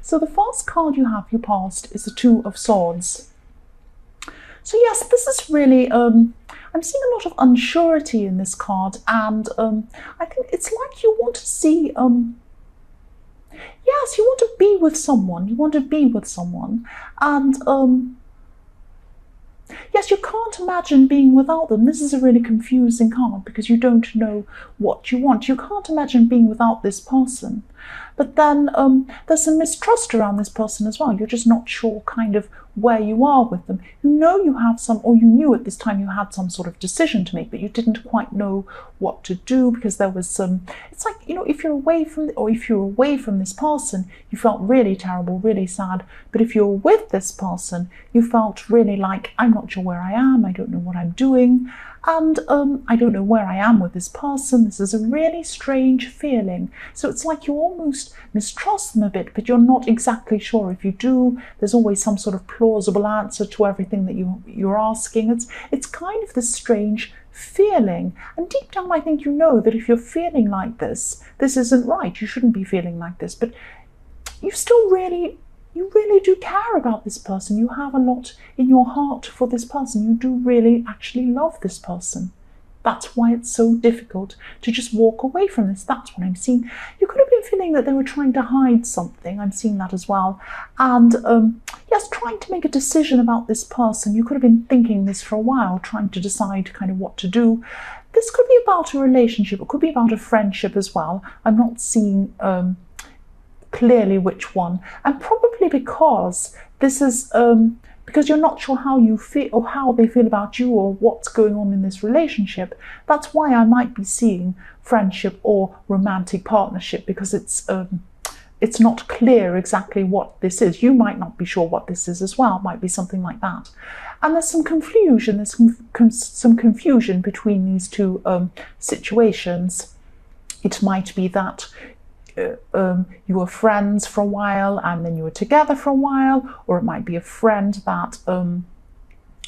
So the first card you have, your past, is the Two of Swords. So yes, this is really, I'm seeing a lot of unsurety in this card, and I think it's like you want to see, yes, you want to be with someone, and yes, you can't imagine being without them. This is a really confusing card because you don't know what you want. You can't imagine being without this person. But then there's some mistrust around this person as well. You're just not sure kind of where you are with them. You know you have some, or you knew at this time you had some sort of decision to make, but you didn't quite know what to do because there was some, it's like, you know, if you're away from this person, you felt really terrible, really sad. But if you're with this person, you felt really like, I'm not sure where I am, I don't know what I'm doing. And I don't know where I am with this person. This is a really strange feeling. So it's like you almost mistrust them a bit, but you're not exactly sure. If you do, there's always some sort of plausible answer to everything that you're asking. It's kind of this strange feeling. And deep down, I think you know that if you're feeling like this isn't right. You shouldn't be feeling like this. But you still really do care about this person. You have a lot in your heart for this person. You do really actually love this person. That's why it's so difficult to just walk away from this. That's what I'm seeing. You could have been feeling that they were trying to hide something. I'm seeing that as well. And yes, trying to make a decision about this person. You could have been thinking this for a while, trying to decide kind of what to do. This could be about a relationship. It could be about a friendship as well. I'm not seeing clearly which one, and probably because this is because you're not sure how you feel or how they feel about you or what's going on in this relationship. That's why I might be seeing friendship or romantic partnership, because it's not clear exactly what this is. You might not be sure what this is as well. It might be something like that. And there's some confusion. There's some confusion between these two situations. It might be that you were friends for a while and then you were together for a while, or it might be a friend that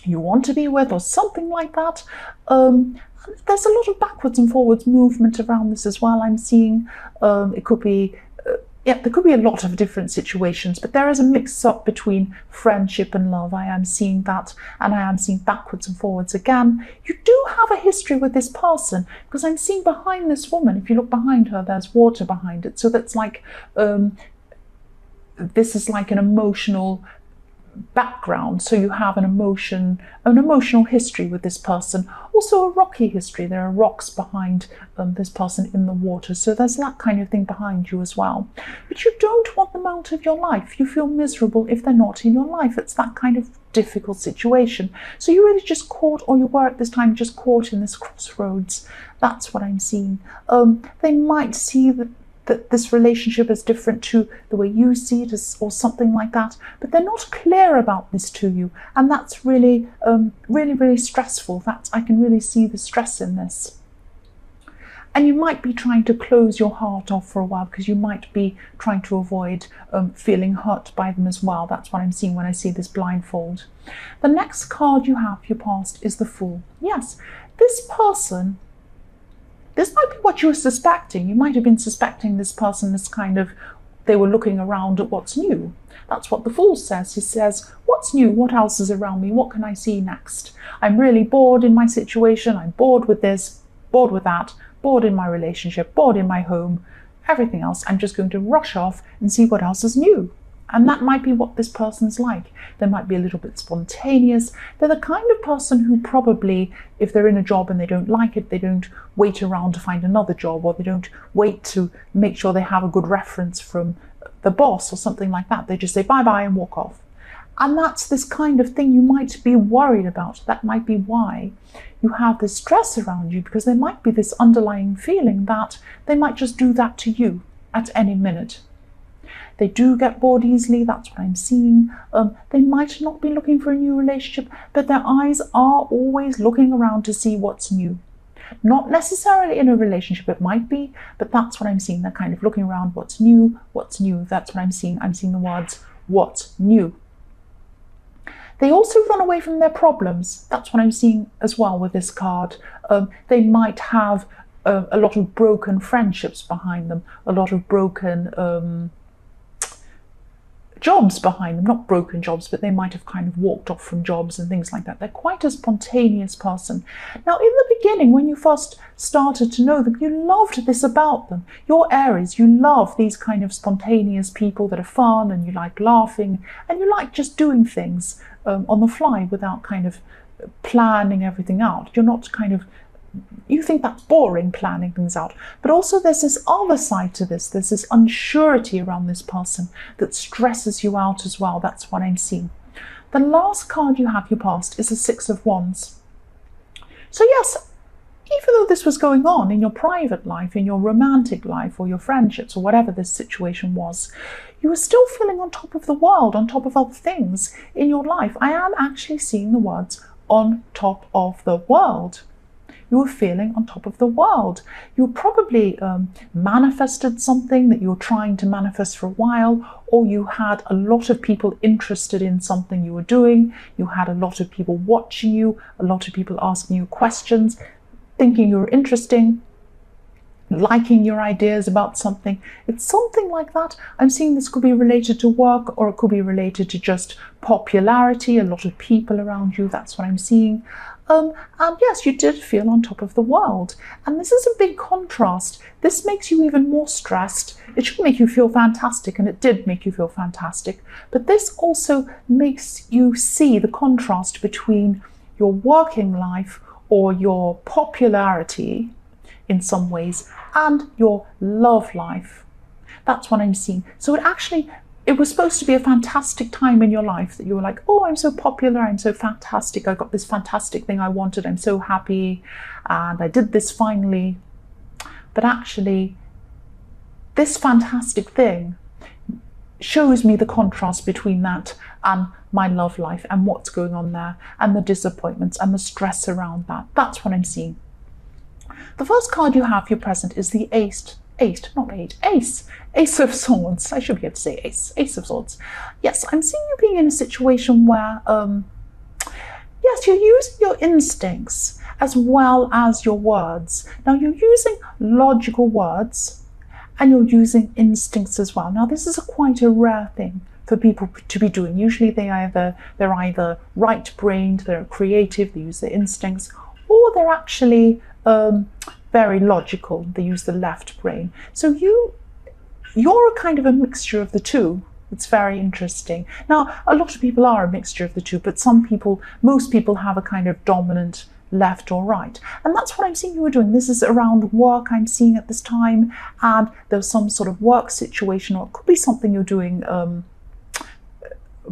you want to be with, or something like that. There's a lot of backwards and forwards movement around this as well. I'm seeing it could be yeah, there could be a lot of different situations, but there is a mix-up between friendship and love. I am seeing that, and I am seeing backwards and forwards again. You do have a history with this person, because I'm seeing behind this woman, if you look behind her, there's water behind it. So that's like, this is like an emotional background. So you have an emotional history with this person. Also a rocky history. There are rocks behind this person in the water. So there's that kind of thing behind you as well. But you don't want them out of your life. You feel miserable if they're not in your life. It's that kind of difficult situation. So you're really just caught, or you were at this time just caught in this crossroads. That's what I'm seeing. They might see that this relationship is different to the way you see it, or something like that, but they're not clear about this to you, and that's really really stressful. I can really see the stress in this. And you might be trying to close your heart off for a while, because you might be trying to avoid feeling hurt by them as well. That's what I'm seeing when I see this blindfold. The next card you have, your past, is the Fool. Yes, this person, this might be what you were suspecting. You might have been suspecting this person as kind of, they were looking around at what's new. That's what the Fool says. He says, what's new? What else is around me? What can I see next? I'm really bored in my situation. I'm bored with this, bored with that, bored in my relationship, bored in my home, everything else. I'm just going to rush off and see what else is new. And that might be what this person's like. They might be a little bit spontaneous. They're the kind of person who probably, if they're in a job and they don't like it, they don't wait around to find another job, or they don't wait to make sure they have a good reference from the boss or something like that. They just say bye-bye and walk off. And that's this kind of thing you might be worried about. That might be why you have this stress around you, because there might be this underlying feeling that they might just do that to you at any minute. They do get bored easily. That's what I'm seeing. They might not be looking for a new relationship, but their eyes are always looking around to see what's new. Not necessarily in a relationship, it might be, but that's what I'm seeing. They're kind of looking around, what's new, what's new. That's what I'm seeing. I'm seeing the words, what's new. They also run away from their problems. That's what I'm seeing as well with this card. They might have a lot of broken friendships behind them, a lot of broken jobs behind them, not broken jobs, but they might have kind of walked off from jobs and things like that. They're quite a spontaneous person. Now, in the beginning, when you first started to know them, you loved this about them. You're Aries, you love these kind of spontaneous people that are fun, and you like laughing, and you like just doing things on the fly without kind of planning everything out. You're not kind of, you think that's boring, planning things out. But also there's this other side to this. There's this unsurety around this person that stresses you out as well. That's what I'm seeing. The last card you have, your past, is the Six of Wands. So yes, even though this was going on in your private life, in your romantic life, or your friendships, or whatever this situation was, you were still feeling on top of the world, on top of other things in your life. I am actually seeing the words on top of the world. You were feeling on top of the world. You probably manifested something that you were trying to manifest for a while, or you had a lot of people interested in something you were doing. You had a lot of people watching you, a lot of people asking you questions, thinking you were interesting, liking your ideas about something. It's something like that. I'm seeing this could be related to work, or it could be related to just popularity, a lot of people around you. That's what I'm seeing. And yes, you did feel on top of the world. And this is a big contrast. This makes you even more stressed. It should make you feel fantastic, and it did make you feel fantastic. But this also makes you see the contrast between your working life, or your popularity in some ways, and your love life. That's what I'm seeing. So it was supposed to be a fantastic time in your life, that you were like, oh, I'm so popular, I'm so fantastic, I got this fantastic thing I wanted, I'm so happy, and I did this finally. But actually, this fantastic thing shows me the contrast between that and my love life, and what's going on there, and the disappointments and the stress around that. That's what I'm seeing. The first card you have, your present, is the Ace of Swords. I should be able to say Ace of Swords. Yes, I'm seeing you being in a situation where, yes, you're using your instincts as well as your words. Now, you're using logical words, and you're using instincts as well. Now, this is quite a rare thing for people to be doing. Usually they're either right-brained, they're creative, they use their instincts, or they're actually very logical, they use the left brain. So you're a kind of a mixture of the two. It's very interesting. Now, a lot of people are a mixture of the two, but most people have a kind of dominant left or right. And that's what I'm seeing you were doing. This is around work I'm seeing at this time, and there's some sort of work situation, or it could be something you're doing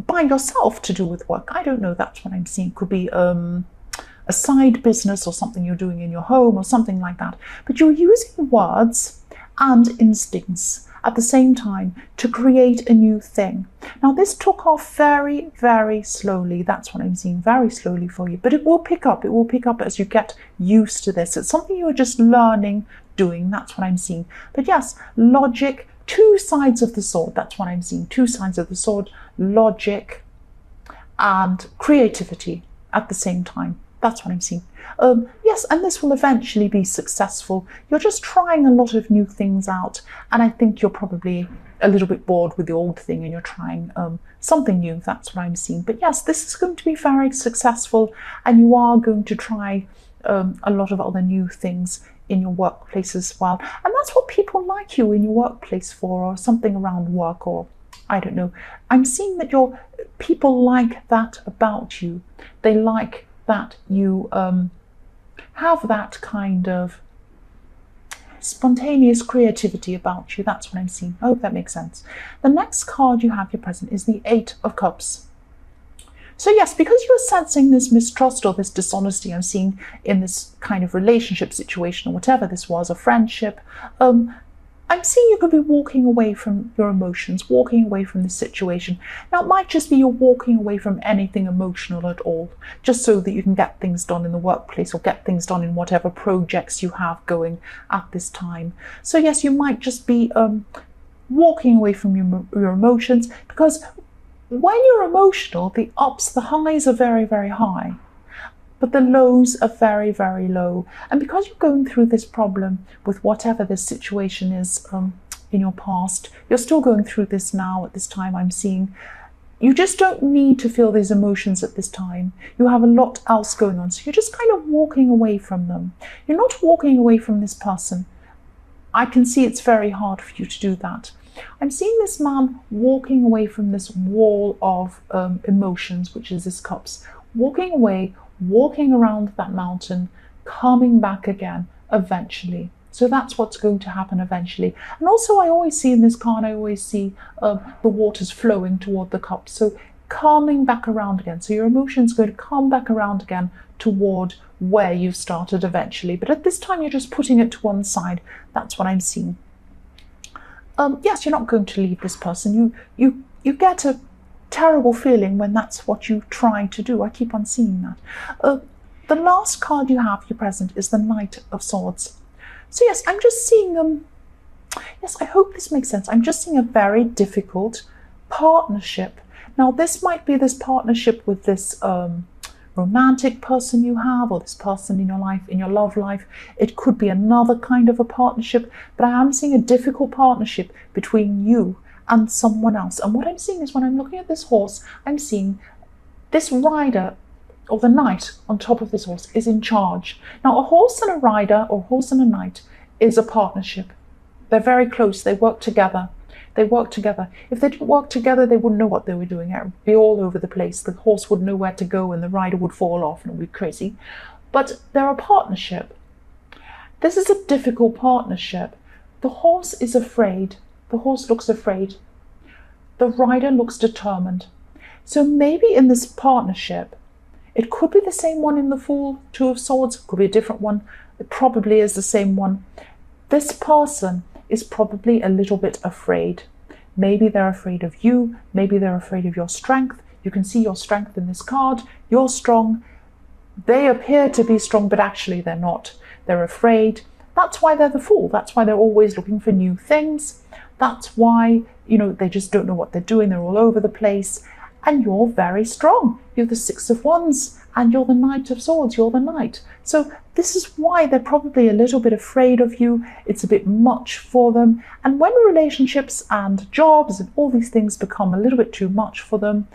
by yourself to do with work. I don't know, that's what I'm seeing. It could be a side business, or something you're doing in your home, or something like that. But you're using words and instincts at the same time to create a new thing. Now, this took off very, very slowly. That's what I'm seeing, very slowly for you. But it will pick up. It will pick up as you get used to this. It's something you're just learning, doing. That's what I'm seeing. But yes, logic, two sides of the sword. That's what I'm seeing. Two sides of the sword, logic and creativity at the same time. That's what I'm seeing. Yes, and this will eventually be successful. You're just trying a lot of new things out, and I think you're probably a little bit bored with the old thing, and you're trying something new. That's what I'm seeing. But yes, this is going to be very successful, and you are going to try a lot of other new things in your workplace as well. And that's what people like you in your workplace for, or something around work, or I don't know. I'm seeing that people like that about you. They like that you have that kind of spontaneous creativity about you. That's what I'm seeing. I hope that makes sense. The next card you have, your present, is the Eight of Cups. So yes, because you are sensing this mistrust or this dishonesty I'm seeing in this kind of relationship situation, or whatever this was, a friendship, I'm seeing you could be walking away from your emotions, walking away from this situation. Now, it might just be you're walking away from anything emotional at all, just so that you can get things done in the workplace, or get things done in whatever projects you have going at this time. So yes, you might just be walking away from your emotions, because when you're emotional, the ups, the highs are very, very high, but the lows are very, very low. And because you're going through this problem with whatever this situation is in your past. You're still going through this now at this time I'm seeing. You just don't need to feel these emotions at this time. You have a lot else going on. So you're just kind of walking away from them. You're not walking away from this person. I can see it's very hard for you to do that. I'm seeing this man walking away from this wall of emotions, which is his cups. Walking away, walking around that mountain, coming back again eventually. So that's what's going to happen eventually. And also I always see in this card, I always see the waters flowing toward the cups. So coming back around again. So your emotions are going to come back around again toward where you started eventually. But at this time, you're just putting it to one side. That's what I'm seeing. Yes, you're not going to leave this person. You get a terrible feeling when that's what you try to do. I keep on seeing that. The last card you have, your present, is the Knight of Swords. So yes, I'm just seeing, yes, I hope this makes sense. I'm just seeing a very difficult partnership. Now, this might be this partnership with this romantic person you have, or this person in your life, in your love life. It could be another kind of a partnership, but I am seeing a difficult partnership between you and someone else. And what I'm seeing is, when I'm looking at this horse, I'm seeing this rider, or the knight on top of this horse, is in charge. Now, a horse and a rider, or a horse and a knight, is a partnership. They're very close. They work together. They work together. If they didn't work together, they wouldn't know what they were doing. It would be all over the place. The horse wouldn't know where to go, and the rider would fall off, and it would be crazy. But they're a partnership. This is a difficult partnership. The horse is afraid. The horse looks afraid. The rider looks determined. So maybe in this partnership, it could be the same one in the Fool, Two of Swords. It could be a different one. It probably is the same one. This person is probably a little bit afraid. Maybe they're afraid of you. Maybe they're afraid of your strength. You can see your strength in this card. You're strong. They appear to be strong, but actually they're not. They're afraid. That's why they're the Fool. That's why they're always looking for new things. That's why, they just don't know what they're doing. They're all over the place. And you're very strong. You're the Six of Wands, and you're the Knight of Swords. You're the Knight. So this is why they're probably a little bit afraid of you. It's a bit much for them. And when relationships and jobs and all these things become a little bit too much for them,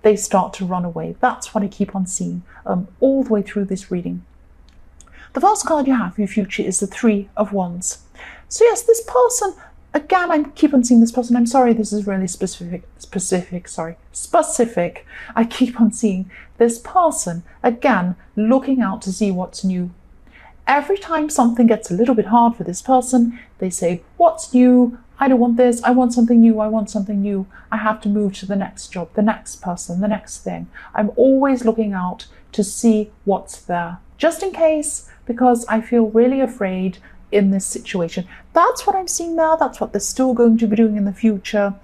they start to run away. That's what I keep on seeing all the way through this reading. The first card you have for your future is the Three of Wands. So yes, this person, again, I keep on seeing this person. I'm sorry, this is really specific. I keep on seeing this person, again, looking out to see what's new. Every time something gets a little bit hard for this person, they say, what's new? I don't want this. I want something new. I want something new. I have to move to the next job, the next person, the next thing. I'm always looking out to see what's there, just in case, because I feel really afraid in this situation. That's what I'm seeing now. That's what they're still going to be doing in the future.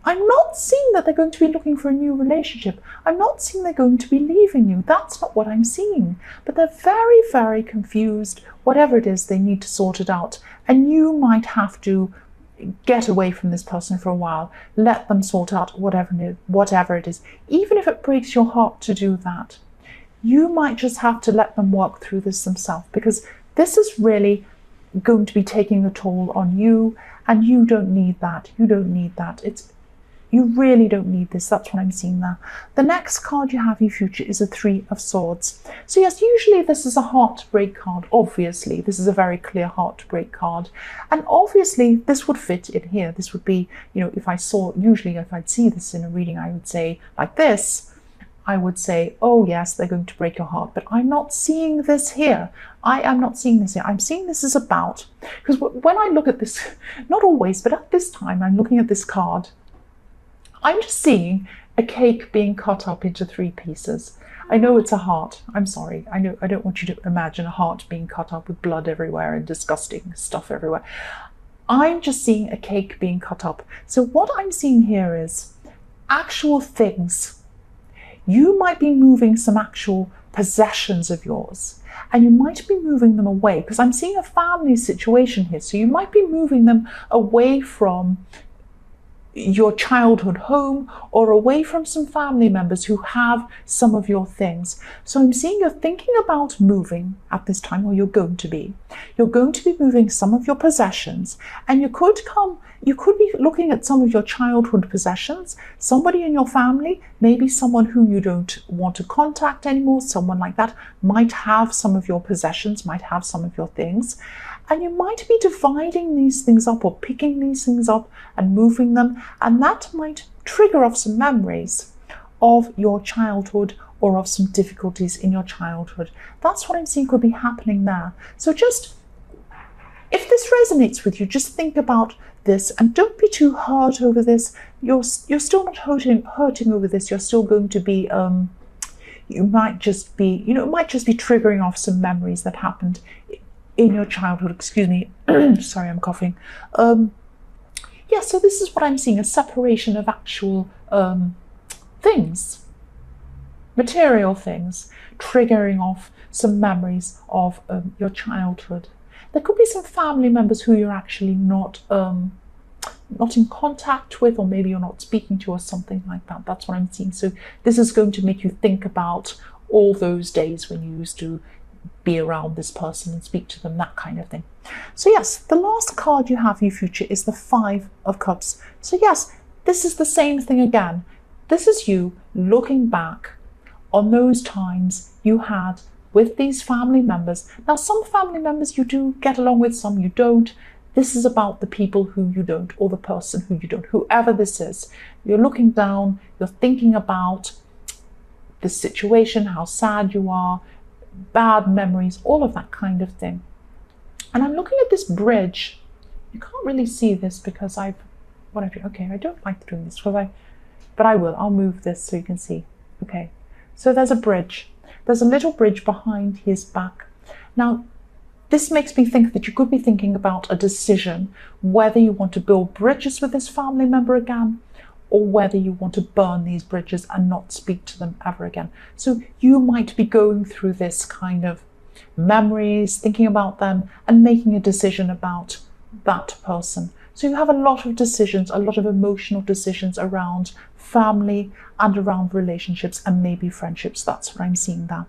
I'm not seeing that they're going to be looking for a new relationship. I'm not seeing they're going to be leaving you. That's not what I'm seeing. But they're very, very confused. Whatever it is, they need to sort it out. And you might have to get away from this person for a while. Let them sort out whatever it is. Even if it breaks your heart to do that, you might just have to let them work through this themselves, because this is really going to be taking a toll on you, and you don't need that. You don't need that. You really don't need this. That's what I'm seeing there. The next card you have in your future is a Three of Swords. So yes, usually this is a heartbreak card. Obviously, this is a very clear heartbreak card. And obviously, this would fit in here. This would be, if I'd see this in a reading, I would say like this. I would say, oh yes, they're going to break your heart. But I'm not seeing this here. I am not seeing this here. I'm seeing this is about, because when I look at this, not always, but at this time, I'm looking at this card, I'm just seeing a cake being cut up into 3 pieces. I know it's a heart. I'm sorry. I know I don't want you to imagine a heart being cut up with blood everywhere and disgusting stuff everywhere. I'm just seeing a cake being cut up. So what I'm seeing here is actual things. You might be moving some actual possessions of yours, and you might be moving them away, because I'm seeing a family situation here. So you might be moving them away from your childhood home or away from some family members who have some of your things. So I'm seeing you're thinking about moving at this time, or you're going to be. You're going to be moving some of your possessions, and you could be looking at some of your childhood possessions. Somebody in your family, maybe someone who you don't want to contact anymore, someone like that might have some of your possessions, might have some of your things. And you might be dividing these things up or picking these things up and moving them. And that might trigger off some memories of your childhood or of some difficulties in your childhood. That's what I'm seeing could be happening there. So just, if this resonates with you, just think about this and don't be too hurt over this. You're still not hurting over this. You're still going to be, you might just be, it might just be triggering off some memories that happened in your childhood. Excuse me. Sorry, I'm coughing. Yeah, so this is what I'm seeing, a separation of actual things, material things, triggering off some memories of your childhood. There could be some family members who you're actually not in contact with, or maybe you're not speaking to, or something like that. That's what I'm seeing. So this is going to make you think about all those days when you used to be around this person and speak to them, that kind of thing. So yes, the last card you have for your future is the 5 of Cups. So yes, this is the same thing again. This is you looking back on those times you had with these family members. Now, some family members you do get along with, some you don't. This is about the people who you don't, or the person who you don't, whoever this is. You're looking down, you're thinking about the situation, how sad you are, bad memories, all of that kind of thing. And I'm looking at this bridge. You can't really see this because okay, I don't like doing this but I will. I'll move this so you can see. Okay, so there's a bridge. There's a little bridge behind his back. Now, this makes me think that you could be thinking about a decision, whether you want to build bridges with this family member again, or whether you want to burn these bridges and not speak to them ever again. So you might be going through this kind of memories, thinking about them, and making a decision about that person. So you have a lot of decisions, a lot of emotional decisions around family and around relationships and maybe friendships. That's what I'm seeing there.